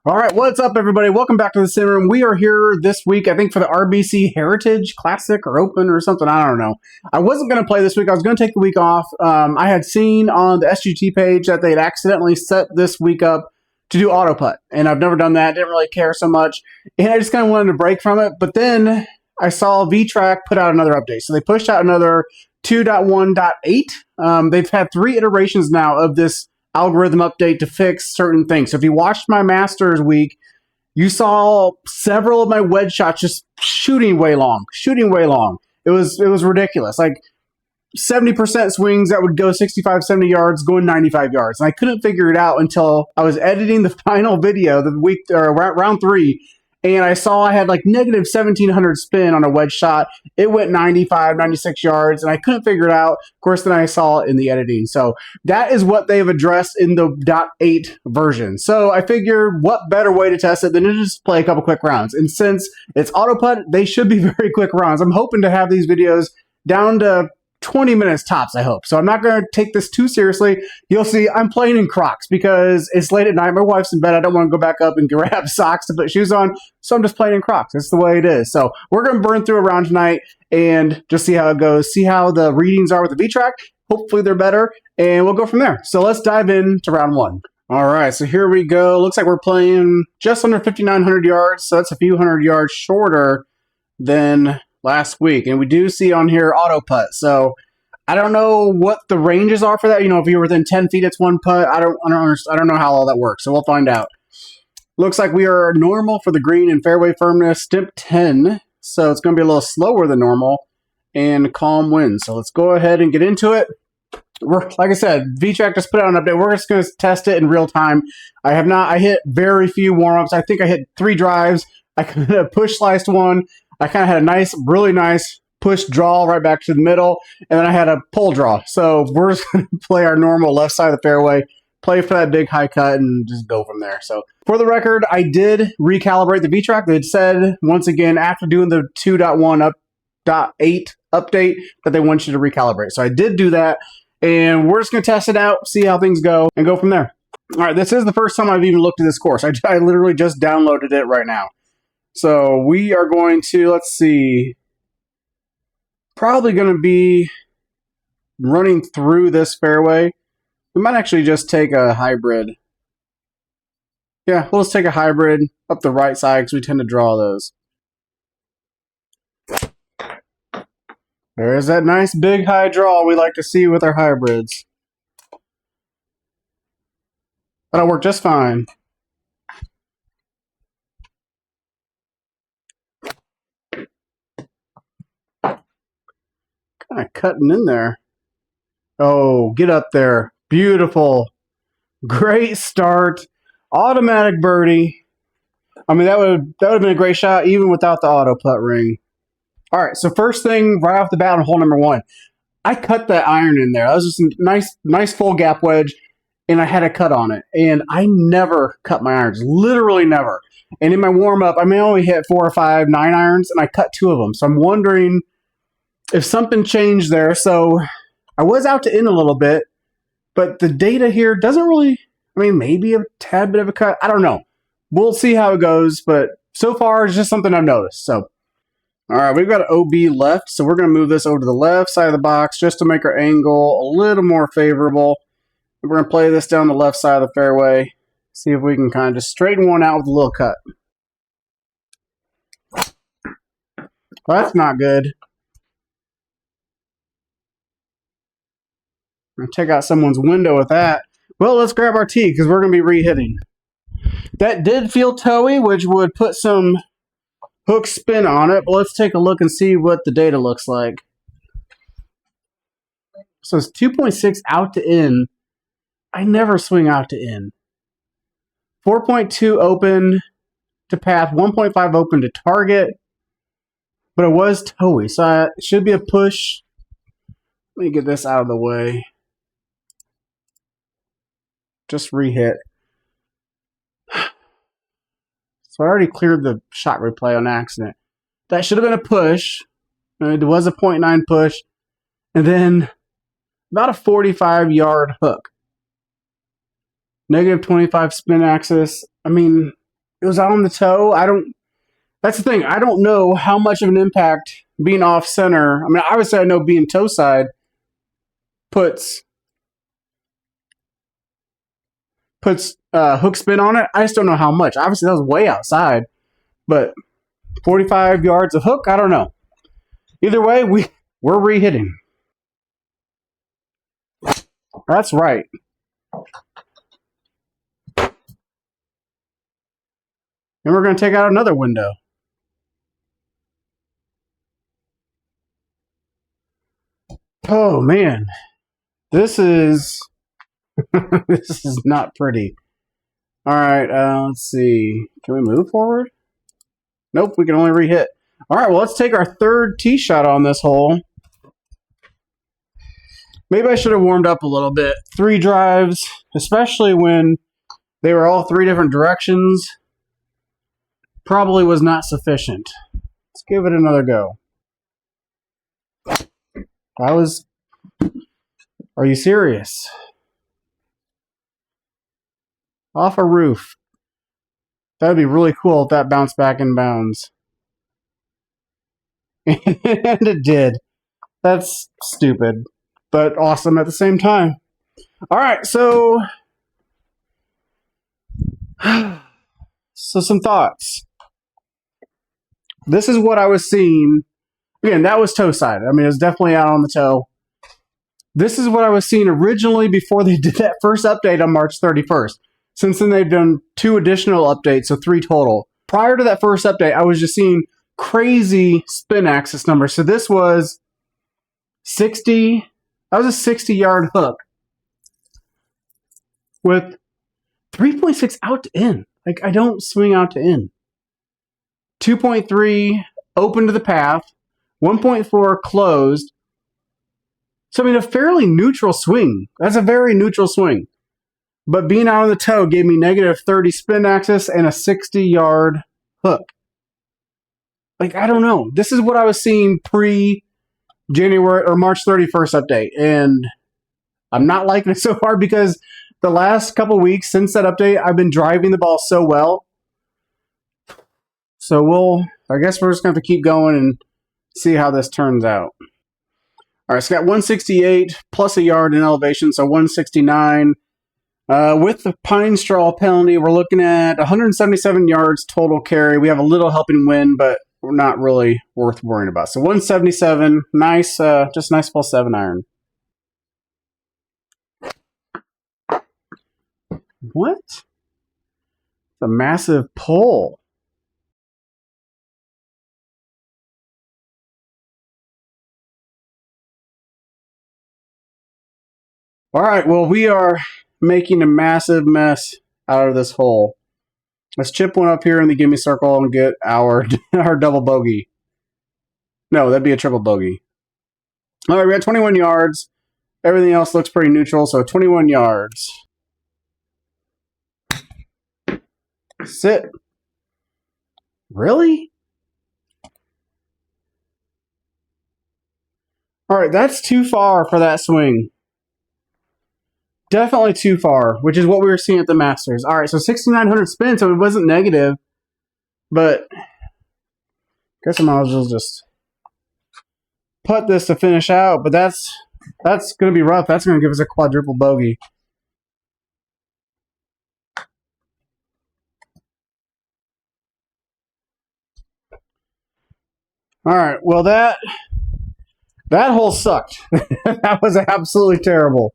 All right, what's up, everybody? Welcome back to the Sim Room. We are here this week, I think, for the RBC Heritage Classic or Open or something. I don't know. I wasn't going to play this week. I was going to take the week off. I had seen on the SGT page that they had accidentally set this week up to do auto-putt, and I've never done that. Didn't really care so much, and I just kind of wanted to break from it. But then I saw VTrack put out another update. So they pushed out another 2.1.8. They've had 3 iterations now of this algorithm update to fix certain things. So if you watched my Masters week, you saw several of my wedge shots just shooting way long. It was ridiculous. Like 70% swings that would go 65, 70 yards, going 95 yards. And I couldn't figure it out until I was editing the final video, the week or round 3. And I saw I had like negative 1,700 spin on a wedge shot. It went 95, 96 yards, and I couldn't figure it out. Of course, then I saw it in the editing. So that is what they've addressed in the .8 version. So I figured what better way to test it than to just play a couple quick rounds. And since it's auto-putt, they should be very quick rounds. I'm hoping to have these videos down to 20 minutes tops, I hope. So I'm not going to take this too seriously. You'll see I'm playing in Crocs because it's late at night. My wife's in bed. I don't want to go back up and grab socks to put shoes on. So I'm just playing in Crocs. That's the way it is. So we're going to burn through a round tonight and just see how it goes. See how the readings are with the VTrack. Hopefully they're better. And we'll go from there. So let's dive into round 1. All right. So here we go. Looks like we're playing just under 5,900 yards. So that's a few hundred yards shorter than last week. And we do see on here auto-putt. So I don't know what the ranges are for that. You know, if you're within 10 feet, it's one putt. I don't know how all that works. So we'll find out. Looks like we are normal for the green and fairway firmness, stimp 10. So it's going to be a little slower than normal and calm winds. So let's go ahead and get into it. Like I said, VTrack just put out an update. We're just going to test it in real time. I hit very few warm-ups. I think I hit 3 drives. I kind of push sliced one. I kind of had a really nice push draw right back to the middle, and then I had a pull draw. So we're just going to play our normal left side of the fairway, play for that big high cut, and just go from there. So for the record, I did recalibrate the VTrack. They said, once again, after doing the 2.1.8 update, that they want you to recalibrate. So I did do that, and we're just going to test it out, see how things go, and go from there. All right, this is the first time I've even looked at this course. I literally just downloaded it right now. So we are going to, let's see, probably going to be running through this fairway. We might actually just take a hybrid. Yeah, we'll just take a hybrid up the right side because we tend to draw those. There's that nice big high draw we like to see with our hybrids. That'll work just fine. Kind of cutting in there. Oh, get up there. Beautiful. Great start. Automatic birdie. I mean, that would have been a great shot even without the auto-putt ring. All right, so first thing right off the bat on hole number 1. I cut that iron in there. That was just a nice full gap wedge, and I had a cut on it. And I never cut my irons. Literally never. And in my warm-up, I may only hit 4 or 5 9-irons, and I cut 2 of them. So I'm wondering if something changed there. So I was out to in a little bit, but the data here doesn't really, I mean, maybe a tad bit of a cut. I don't know. We'll see how it goes, but so far it's just something I've noticed. So, all right, we've got an OB left, so we're going to move this over to the left side of the box just to make our angle a little more favorable. We're going to play this down the left side of the fairway, see if we can kind of just straighten one out with a little cut. Well, that's not good. I'm going to check out someone's window with that. Well, let's grab our tee because we're going to be re-hitting. That did feel toey, which would put some hook spin on it. But let's take a look and see what the data looks like. So it's 2.6 out to in. I never swing out to in. 4.2 open to path, 1.5 open to target. But it was toey, so it should be a push. Let me get this out of the way. Just re-hit. So I already cleared the shot replay on accident. That should have been a push. It was a 0.9 push. And then about a 45-yard hook. Negative 25 spin axis. I mean, It was out on the toe. That's the thing. I don't know how much of an impact being off center. I mean, obviously I know being toe side puts hook spin on it. I just don't know how much. Obviously that was way outside, but 45 yards of hook, I don't know. Either way, we're re-hitting. That's right. And we're going to take out another window. Oh man, this is this is not pretty. All right, let's see. Can we move forward? Nope, we can only re-hit. All right, well, let's take our third tee shot on this hole. Maybe I should have warmed up a little bit. 3 drives, especially when they were all 3 different directions, probably was not sufficient. Let's give it another go. Are you serious? Off a roof. That would be really cool if that bounced back in bounds. And it did. That's stupid, but awesome at the same time. All right, so some thoughts. This is what I was seeing. Again, that was toe side. I mean, it was definitely out on the toe. This is what I was seeing originally before they did that first update on March 31st. Since then, they've done 2 additional updates, so 3 total. Prior to that first update, I was just seeing crazy spin axis numbers. So this was 60. That was a 60-yard hook with 3.6 out to in. Like, I don't swing out to in. 2.3 open to the path. 1.4 closed. So, I mean, a fairly neutral swing. That's a very neutral swing. But being out on the toe gave me negative 30 spin axis and a 60-yard hook. Like, I don't know. This is what I was seeing pre-January or March 31st update. And I'm not liking it so far because the last couple weeks since that update, I've been driving the ball so well. So I guess we're just going to have to keep going and see how this turns out. All right, it's got 168 plus a yard in elevation, so 169. With the pine straw penalty, we're looking at 177 yards total carry. We have a little helping wind, but we're not really worth worrying about. So 177, nice, just nice full 7 iron. What? It's a massive pull. All right, well, we are making a massive mess out of this hole. Let's chip one up here in the gimme circle and get our double bogey. No, that'd be a triple bogey. All right, we got 21 yards. Everything else looks pretty neutral, so 21 yards. Sit. Really? All right, that's too far for that swing. Definitely too far, which is what we were seeing at the Masters. All right, so 6,900 spin, so it wasn't negative, but I guess I might as well just putt this to finish out, but that's going to be rough. That's going to give us a quadruple bogey. All right, well, that hole sucked. That was absolutely terrible.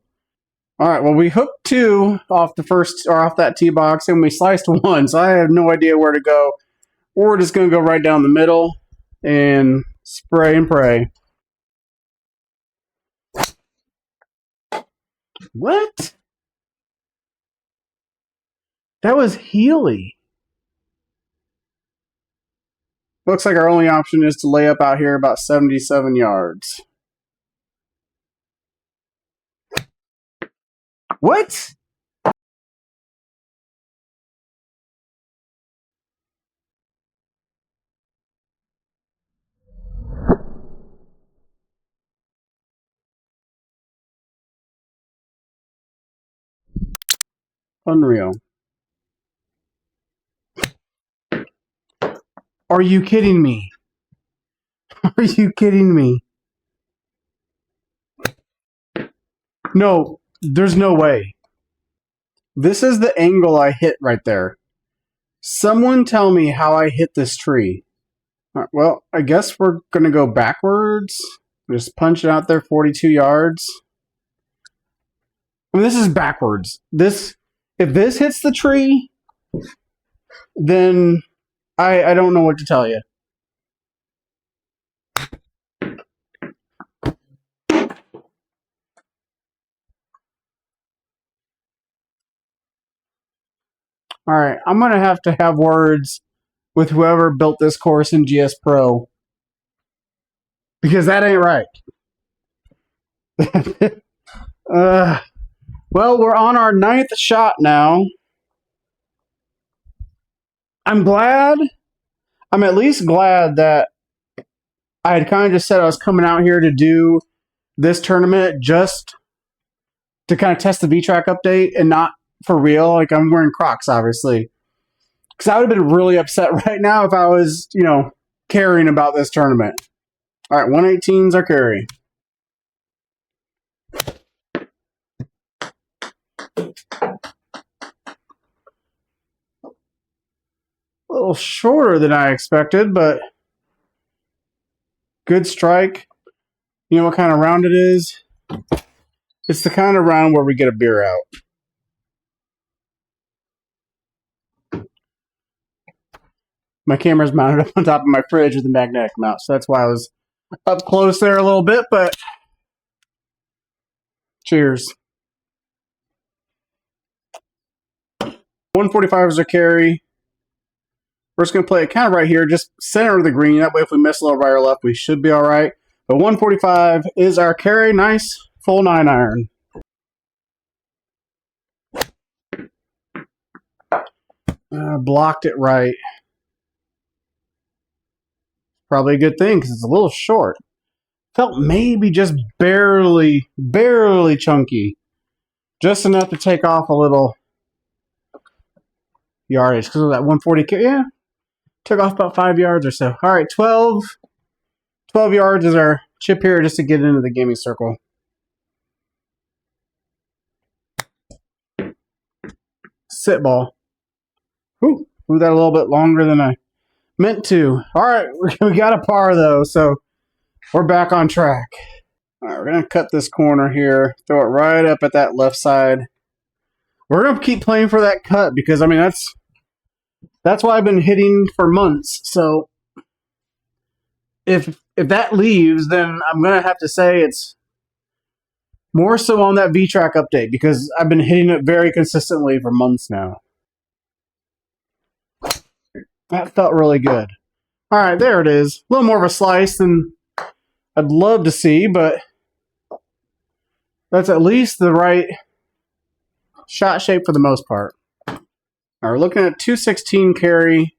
All right, well, we hooked 2 off that tee box, and we sliced 1, so I have no idea where to go. We're just going to go right down the middle and spray and pray. What? That was Healy. Looks like our only option is to lay up out here about 77 yards. What? Unreal. Are you kidding me? Are you kidding me? No, there's no way. This is the angle I hit right there. Someone tell me how I hit this tree. Well, I guess we're going to go backwards. Just punch it out there 42 yards. I mean, this is backwards. If this hits the tree, then I don't know what to tell you. All right, I'm going to have words with whoever built this course in gspro, because that ain't right. Well, we're on our 9th shot now. I'm at least glad that I had kind of just said I was coming out here to do this tournament just to kind of test the VTrack update and not for real. Like, I'm wearing Crocs, obviously. Because I would have been really upset right now if I was, caring about this tournament. All right, 118's our carry. A little shorter than I expected, but good strike. You know what kind of round it is? It's the kind of round where we get a beer out. My camera's mounted up on top of my fridge with a magnetic mount, so that's why I was up close there a little bit, but cheers. 145 is a carry. We're just going to play it kind of right here, just center of the green. That way if we miss a little right or left, we should be all right. But 145 is our carry. Nice full 9-iron. Blocked it right. Probably a good thing because it's a little short. Felt maybe just barely chunky. Just enough to take off a little yardage because of that 140. Yeah, took off about 5 yards or so. All right, 12 yards is our chip here just to get into the gaming circle. Sit ball. Ooh, moved that a little bit longer than I meant to. All right, we got a par though, so we're back on track. All right, we're going to cut this corner here, throw it right up at that left side. We're going to keep playing for that cut because, I mean, that's why I've been hitting for months. So if that leaves, then I'm going to have to say it's more so on that VTrack update because I've been hitting it very consistently for months now. That felt really good. All right, there it is. A little more of a slice than I'd love to see, but that's at least the right shot shape for the most part. All right, we're looking at 216 carry.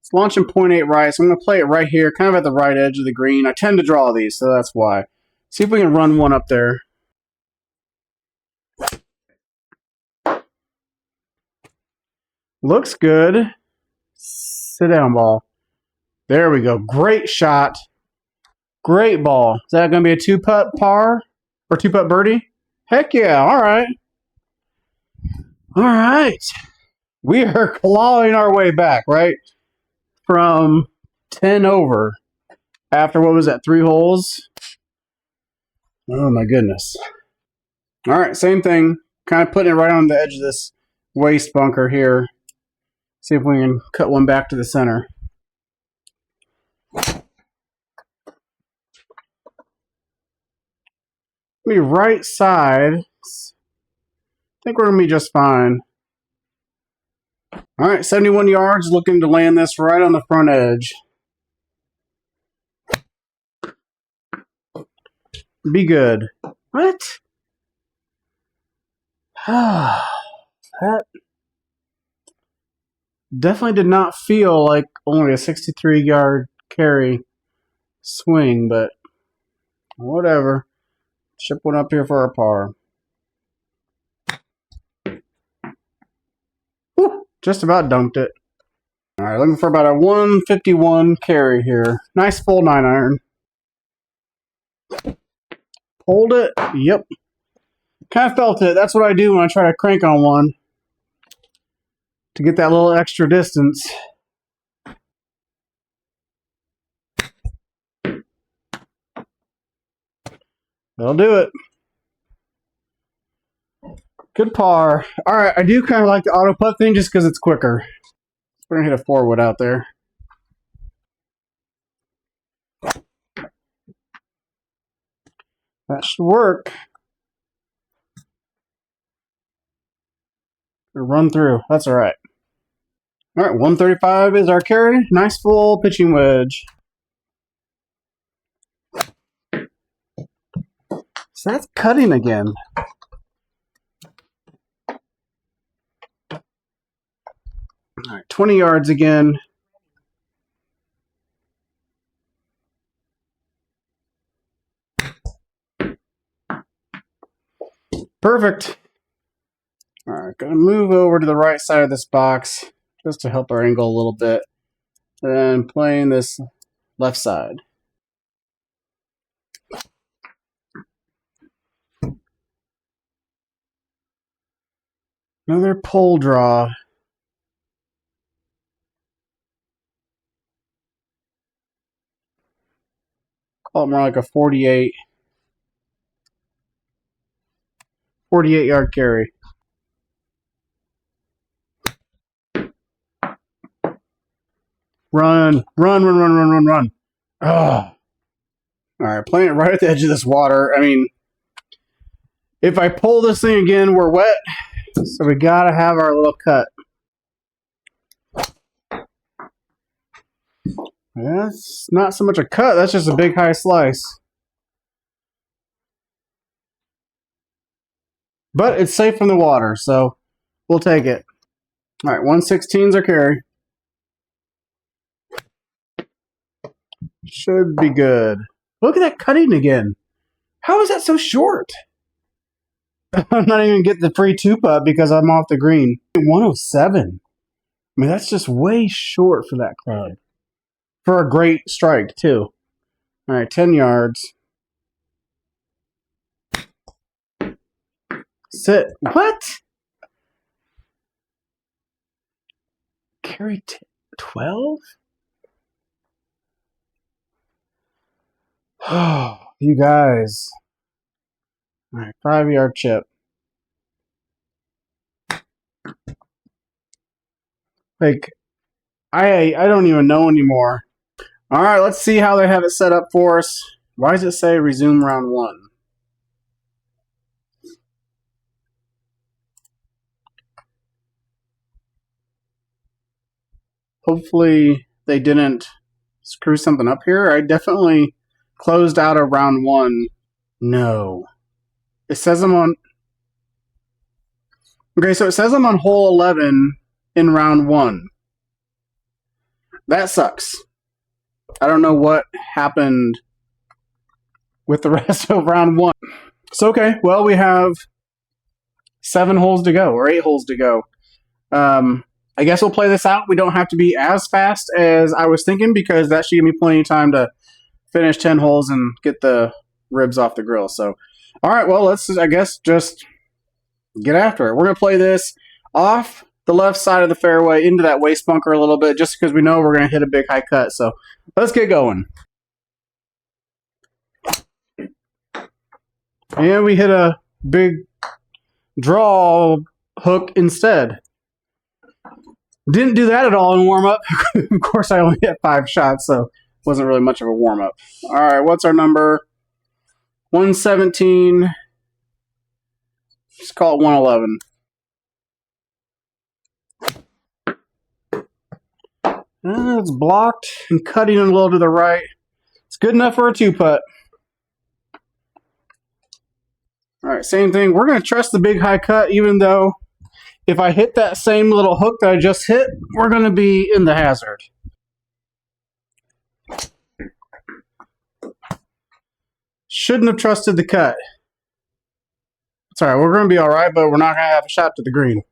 It's launching 0.8 right, so I'm going to play it right here, kind of at the right edge of the green. I tend to draw these, so that's why. See if we can run one up there. Looks good. Sit down, ball. There we go. Great shot. Great ball. Is that going to be a 2-putt par or 2-putt birdie? Heck yeah. All right. All right. We are clawing our way back, right? From 10 over after, what was that, 3 holes? Oh, my goodness. All right, same thing. Kind of putting it right on the edge of this waste bunker here. See if we can cut one back to the center. Be right side. I think we're going to be just fine. All right, 71 yards. Looking to land this right on the front edge. Be good. What? That definitely did not feel like only a 63-yard carry swing, but whatever. Chip one up here for our par. Whew, just about dunked it. All right, right, looking for about a 151 carry here. Nice full 9-iron. Hold it. Yep. Kind of felt it. That's what I do when I try to crank on one to get that little extra distance. That'll do it. Good par. All right, I do kind of like the auto putt thing just because it's quicker. We're going to hit a 4-wood out there. That should work. Run through. That's all right. All right, 135 is our carry. Nice full pitching wedge. So that's cutting again. All right, 20 yards again. Perfect. All right, gonna move over to the right side of this box just to help our angle a little bit. And playing this left side. Another pole draw. Call it more like a 48-yard carry. Run. Ugh. All right, playing it right at the edge of this water. I mean, if I pull this thing again, we're wet. So we got to have our little cut. That's not so much a cut. That's just a big high slice. But it's safe from the water, so we'll take it. All right, 116's our carry. Should be good. Look at that cutting again. How is that so short? I'm not even getting the free 2-putt because I'm off the green. 107. I mean, that's just way short for that club. For a great strike, too. All right, 10 yards. Sit. What? Carry 12? Oh, you guys. All right, 5-yard chip. Like, I don't even know anymore. All right, let's see how they have it set up for us. Why does it say resume round 1? Hopefully they didn't screw something up here. I definitely closed out of round 1. No. It says I'm on... Okay, so it says I'm on hole 11 in round 1. That sucks. I don't know what happened with the rest of round 1. So, okay, well, we have 7 holes to go, or 8 holes to go. I guess we'll play this out. We don't have to be as fast as I was thinking because that should give me plenty of time to finish 10 holes and get the ribs off the grill. So, all right, well, let's, I guess, just get after it. We're going to play this off the left side of the fairway into that waste bunker a little bit just because we know we're going to hit a big high cut. So, let's get going. And we hit a big draw hook instead. Didn't do that at all in warm-up. Of course, I only hit 5 shots, so it wasn't really much of a warm-up. All right, what's our number? 117. Let's call it 111. And it's blocked and cutting a little to the right. It's good enough for a 2-putt. All right, same thing. We're going to trust the big high cut, even though if I hit that same little hook that I just hit, we're going to be in the hazard. Shouldn't have trusted the cut. It's all right. We're going to be all right, but we're not going to have a shot to the green.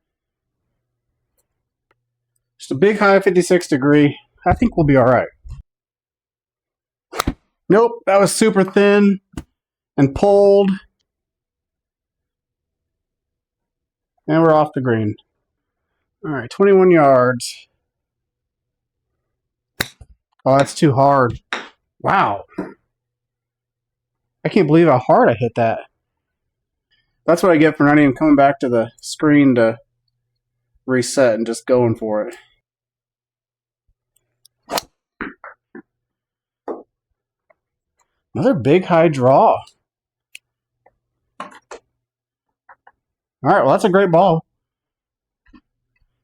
Just a big high 56 degree. I think we'll be all right. Nope, that was super thin and pulled. And we're off the green. All right, 21 yards. Oh, that's too hard. Wow. I can't believe how hard I hit that. That's what I get for not even coming back to the screen to reset and just going for it. Another big high draw. All right, well, that's a great ball.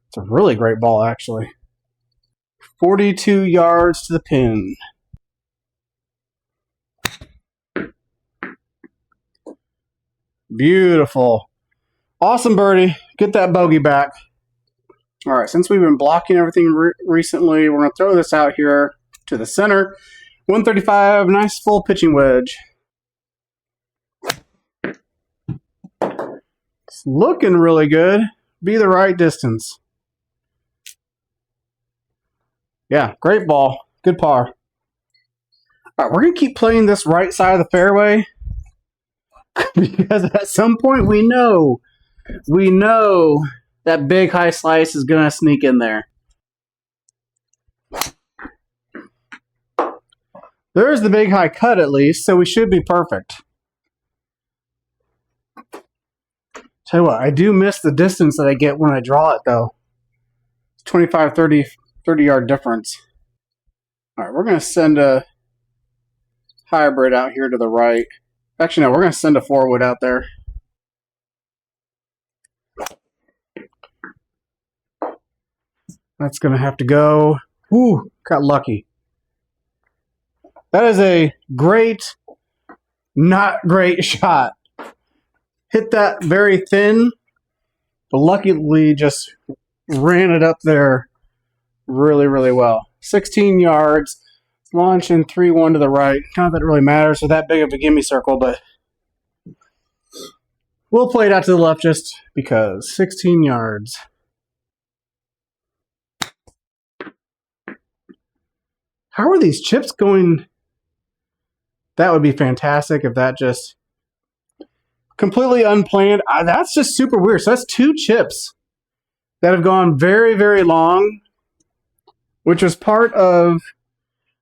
It's a really great ball, actually. 42 yards to the pin. Beautiful. Awesome birdie. Get that bogey back. All right, since we've been blocking everything recently, we're going to throw this out here to the center. 135, nice full pitching wedge. It's looking really good. Be the right distance. Yeah, great ball. Good par. All right, we're going to keep playing this right side of the fairway because at some point we know that big high slice is going to sneak in there. There's the big high cut at least, so we should be perfect. Tell you what, I do miss the distance that I get when I draw it, though. 25, 30 yard difference. All right, we're going to send a hybrid out here to the right. Actually, no, we're going to send a 4-wood out there. That's going to have to go. Ooh, got lucky. That is a great, not great shot. Hit that very thin, but luckily just ran it up there really, really well. 16 yards, launch in 3-1 to the right. Not that it really matters for that big of a gimme circle, but we'll play it out to the left just because. 16 yards. How are these chips going? That would be fantastic if that just completely unplanned. That's just super weird. So that's 2 chips that have gone very, very long, which was part of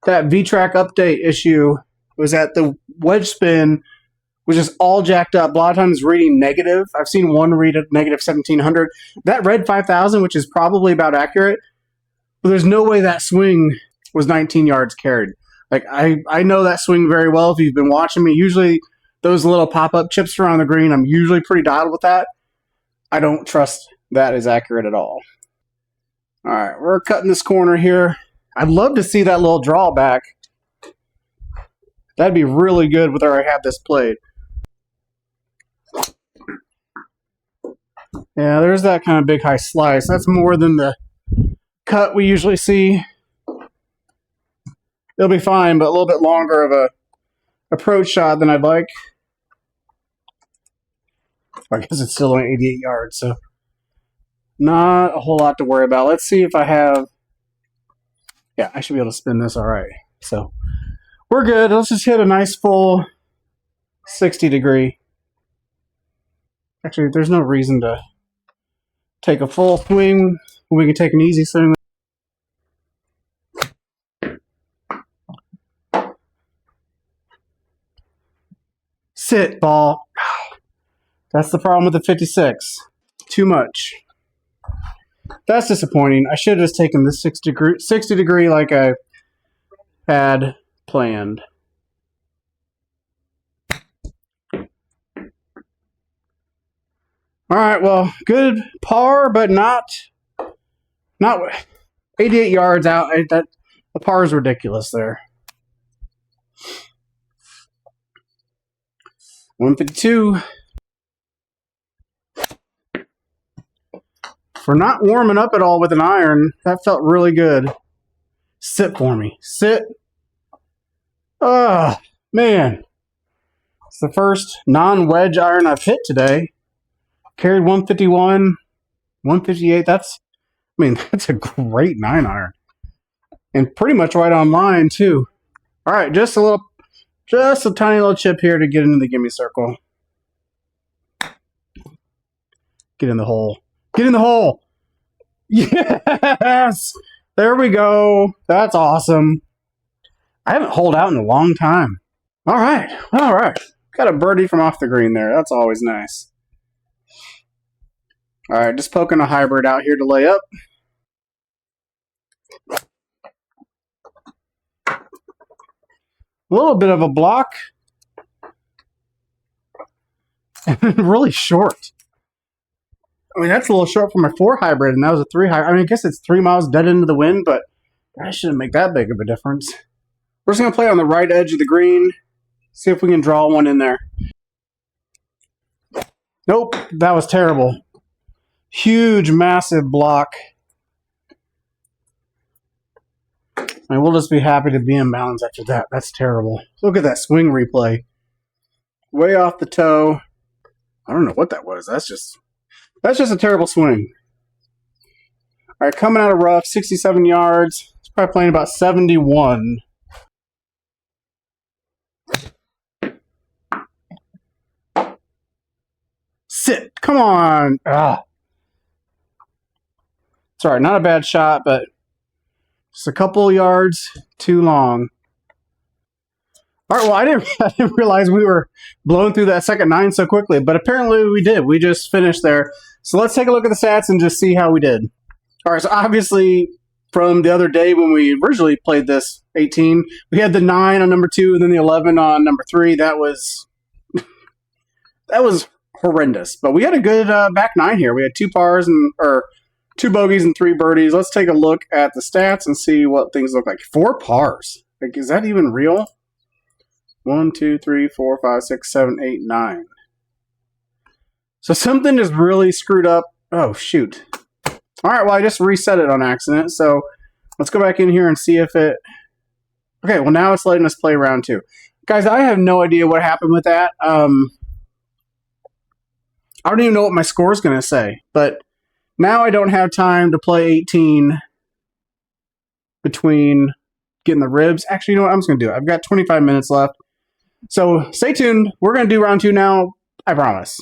that VTrack update issue, was that the wedge spin was just all jacked up. A lot of times reading negative. I've seen one read at negative 1700. That read 5000, which is probably about accurate, but there's no way that swing was 19 yards carried. Like, I know that swing very well if you've been watching me. Usually those little pop-up chips around the green, I'm usually pretty dialed with that. I don't trust that is accurate at all. All right, we're cutting this corner here. I'd love to see that little drawback. That'd be really good with where I have this played. Yeah, there's that kind of big high slice. That's more than the cut we usually see. It'll be fine, but a little bit longer of a approach shot than I'd like. I guess it's still only 88 yards, so not a whole lot to worry about. Let's see if I have... Yeah, I should be able to spin this all right. So we're good. Let's just hit a nice full 60 degree. Actually, there's no reason to take a full swing when we can take an easy swing. Sit, ball. That's the problem with the 56. Too much. That's disappointing. I should have just taken this 60 degree like I had planned. All right, well, good par, but not 88 yards out. The par is ridiculous there. 152. For not warming up at all with an iron, that felt really good. Sit for me. Sit. Oh, man. It's the first non-wedge iron I've hit today. Carried 151, 158. That's I mean, that's a great 9-iron. And pretty much right on line, too. All right, just a tiny little chip here to get into the gimme circle. Get in the hole. Get in the hole! Yes! There we go. That's awesome. I haven't holed out in a long time. All right. Got a birdie from off the green there. That's always nice. All right, just poking a hybrid out here to lay up. A little bit of a block. Really short. I mean, that's a little short for my 4 hybrid, and that was a 3 hybrid. I mean, I guess it's 3 miles dead into the wind, but that shouldn't make that big of a difference. We're just going to play on the right edge of the green. See if we can draw one in there. Nope, that was terrible. Huge, massive block. I mean, we'll just be happy to be in bounds after that. That's terrible. Look at that swing replay. Way off the toe. I don't know what that was. That's just a terrible swing. All right, coming out of rough, 67 yards. It's probably playing about 71. Sit. Come on. Ah. It's all right. Not a bad shot, but just a couple yards too long. All right. Well, I didn't realize we were blowing through that second 9 so quickly, but apparently we did. We just finished there. So let's take a look at the stats and just see how we did. All right. So obviously from the other day when we originally played this 18, we had the 9 on number 2 and then the 11 on number 3. That was horrendous, but we had a good back 9 here. We had 2 pars or 2 bogeys and 3 birdies. Let's take a look at the stats and see what things look like. 4 pars. Like, is that even real? 1, 2, 3, 4, 5, 6, 7, 8, 9. So something is really screwed up. Oh, shoot. All right, well, I just reset it on accident. So let's go back in here and see if it... Okay, well, now it's letting us play round 2. Guys, I have no idea what happened with that. I don't even know what my score is going to say, but now I don't have time to play 18 between getting the ribs. Actually, you know what? I'm just going to do it. I've got 25 minutes left. So stay tuned. We're going to do round 2 now. I promise.